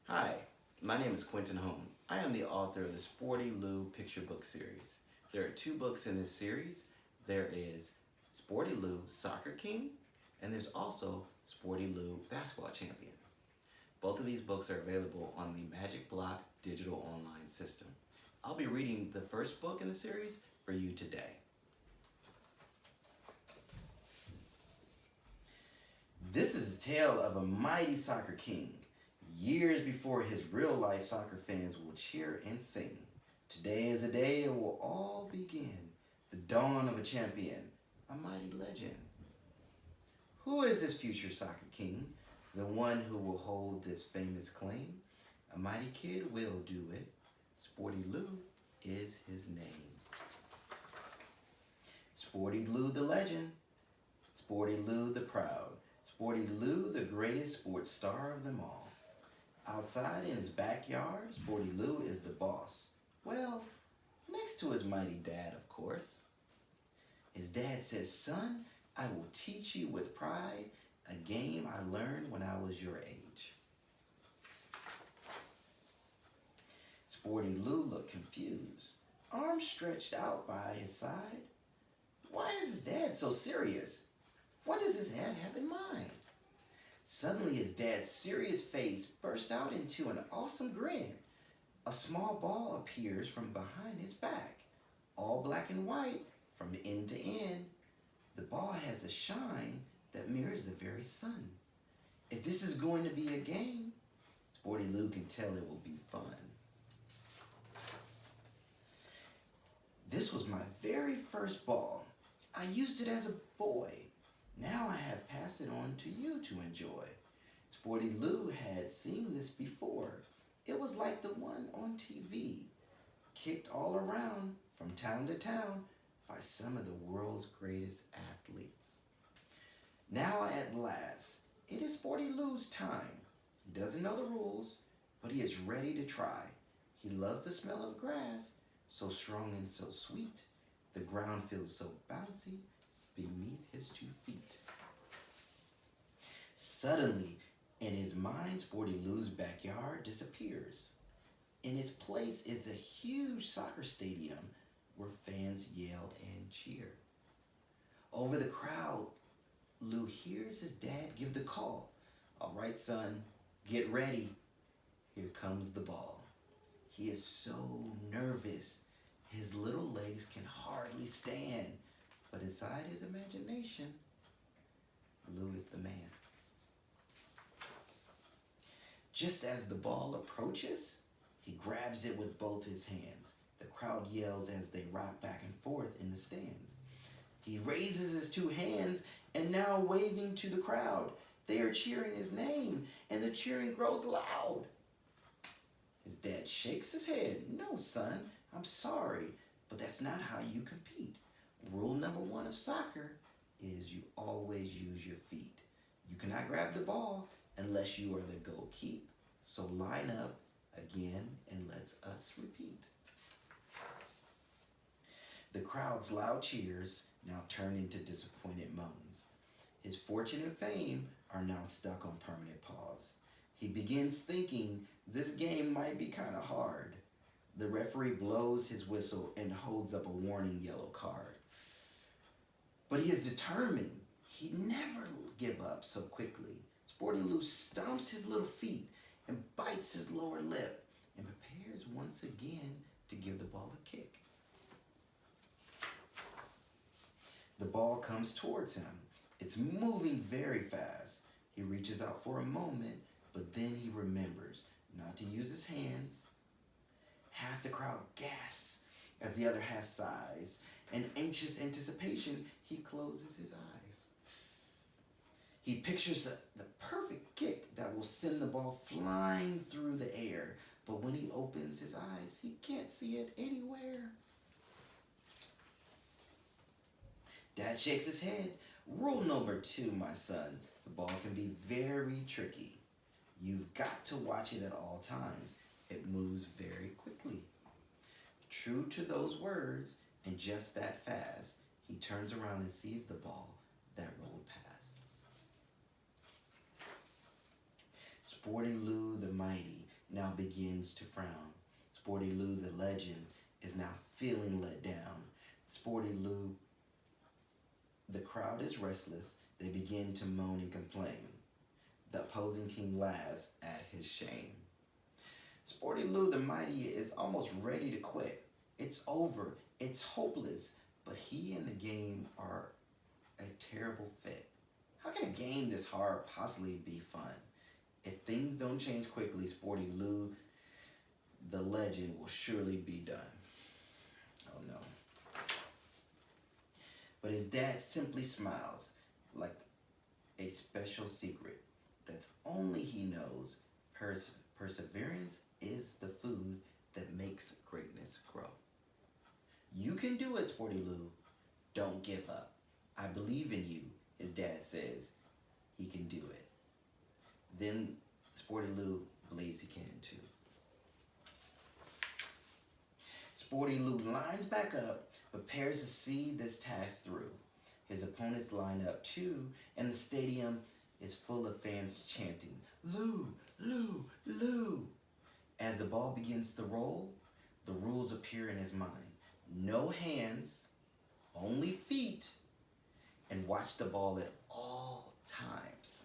Hi, my name is Quentin Holmes. I am the author of the Sporty Lou picture book series. There are two books in this series. There is Sporty Lou Soccer King, and there's also Sporty Lou Basketball Champion. Both of these books are available on the Magic Block digital online system. I'll be reading the first book in the series for you today. This is a tale of a mighty soccer king, years before his real-life soccer fans will cheer and sing. Today is a day it will all begin, the dawn of a champion, a mighty legend. Who is this future soccer king, the one who will hold this famous claim? A mighty kid will do it. Sporty Lou is his name. Sporty Lou the legend, Sporty Lou the proud, Sporty Lou the greatest sports star of them all. Outside in his backyard, Sporty Lou is the boss. Well, next to his mighty dad, of course. His dad says, "Son, I will teach you with pride a game I learned when I was your age." Sporty Lou looked confused, arms stretched out by his side. Why is his dad so serious? What does his dad have in mind? Suddenly his dad's serious face burst out into an awesome grin. A small ball appears from behind his back, all black and white from end to end. The ball has a shine that mirrors the very sun. If this is going to be a game, Sporty Lou can tell it will be fun. This was my very first ball. I used it as a boy. Now I have passed it on to you to enjoy. Sporty Lou had seen this before. It was like the one on TV, kicked all around from town to town by some of the world's greatest athletes. Now at last, it is Sporty Lou's time. He doesn't know the rules, but he is ready to try. He loves the smell of grass, so strong and so sweet. The ground feels so bouncy beneath his 2 feet. Suddenly, in his mind, Sporty Lou's backyard disappears. In its place is a huge soccer stadium where fans yell and cheer. Over the crowd, Lou hears his dad give the call. "All right, son, get ready. Here comes the ball." He is so nervous. His little legs can hardly stand. But inside his imagination, Lou is the man. Just as the ball approaches, he grabs it with both his hands. The crowd yells as they rock back and forth in the stands. He raises his 2 hands and now waving to the crowd. They are cheering his name and the cheering grows loud. His dad shakes his head. "No, son, I'm sorry, but that's not how you compete. Rule number 1 of soccer is you always use your feet. You cannot grab the ball unless you are the goalkeeper. So line up again and let's us repeat." The crowd's loud cheers now turn into disappointed moans. His fortune and fame are now stuck on permanent pause. He begins thinking this game might be kind of hard. The referee blows his whistle and holds up a warning yellow card. But he is determined. He never give up so quickly. Sporty Lou stomps his little feet and bites his lower lip and prepares once again to give the ball a kick. The ball comes towards him. It's moving very fast. He reaches out for a moment, but then he remembers not to use his hands. Half the crowd gasps as the other half sighs. In anxious anticipation, he closes his eyes. He pictures the perfect kick that will send the ball flying through the air. But when he opens his eyes, he can't see it anywhere. Dad shakes his head. "Rule number 2, my son. The ball can be very tricky. You've got to watch it at all times. It moves very quickly." True to those words, and just that fast, he turns around and sees the ball that rolled past. Sporty Lou the mighty now begins to frown. Sporty Lou, the legend, is now feeling let down. Sporty Lou, the crowd is restless. They begin to moan and complain. The opposing team laughs at his shame. Sporty Lou the Mighty is almost ready to quit. It's over. It's hopeless. But he and the game are a terrible fit. How can a game this hard possibly be fun? If things don't change quickly, Sporty Lou, the legend, will surely be done. Oh no. But his dad simply smiles like a special secret that only he knows. Perseverance is the food that makes greatness grow. You can do it, Sporty Lou. Don't give up. I believe in you, his dad says. He can do it. Then Sporty Lou believes he can too. Sporty Lou lines back up, prepares to see this task through. His opponents line up too, and the stadium is full of fans chanting, Lou, Lou, Lou. As the ball begins to roll, the rules appear in his mind. No hands, only feet, and watch the ball at all times.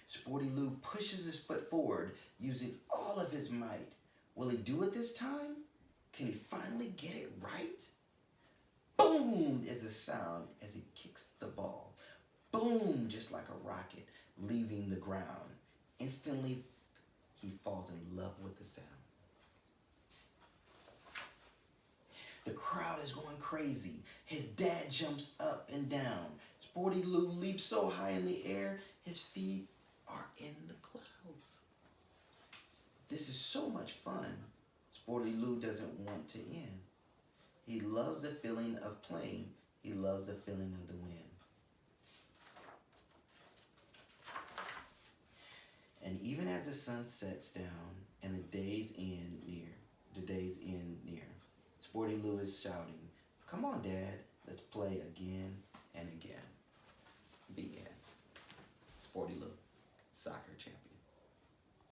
Sporty Lou pushes his foot forward, using all of his might. Will he do it this time? Can he finally get it right? Boom is the sound as he kicks the ball. Boom, just like a rocket, leaving the ground. Instantly, he falls in love with the sound. The crowd is going crazy. His dad jumps up and down. Sporty Lou leaps so high in the air, his feet are in the clouds. This is so much fun. Sporty Lou doesn't want to end. He loves the feeling of playing. He loves the feeling of the win. And even as the sun sets down and the days end near, Sporty Lou is shouting, "Come on, Dad, let's play again and again." The end. Sporty Lou, soccer champion.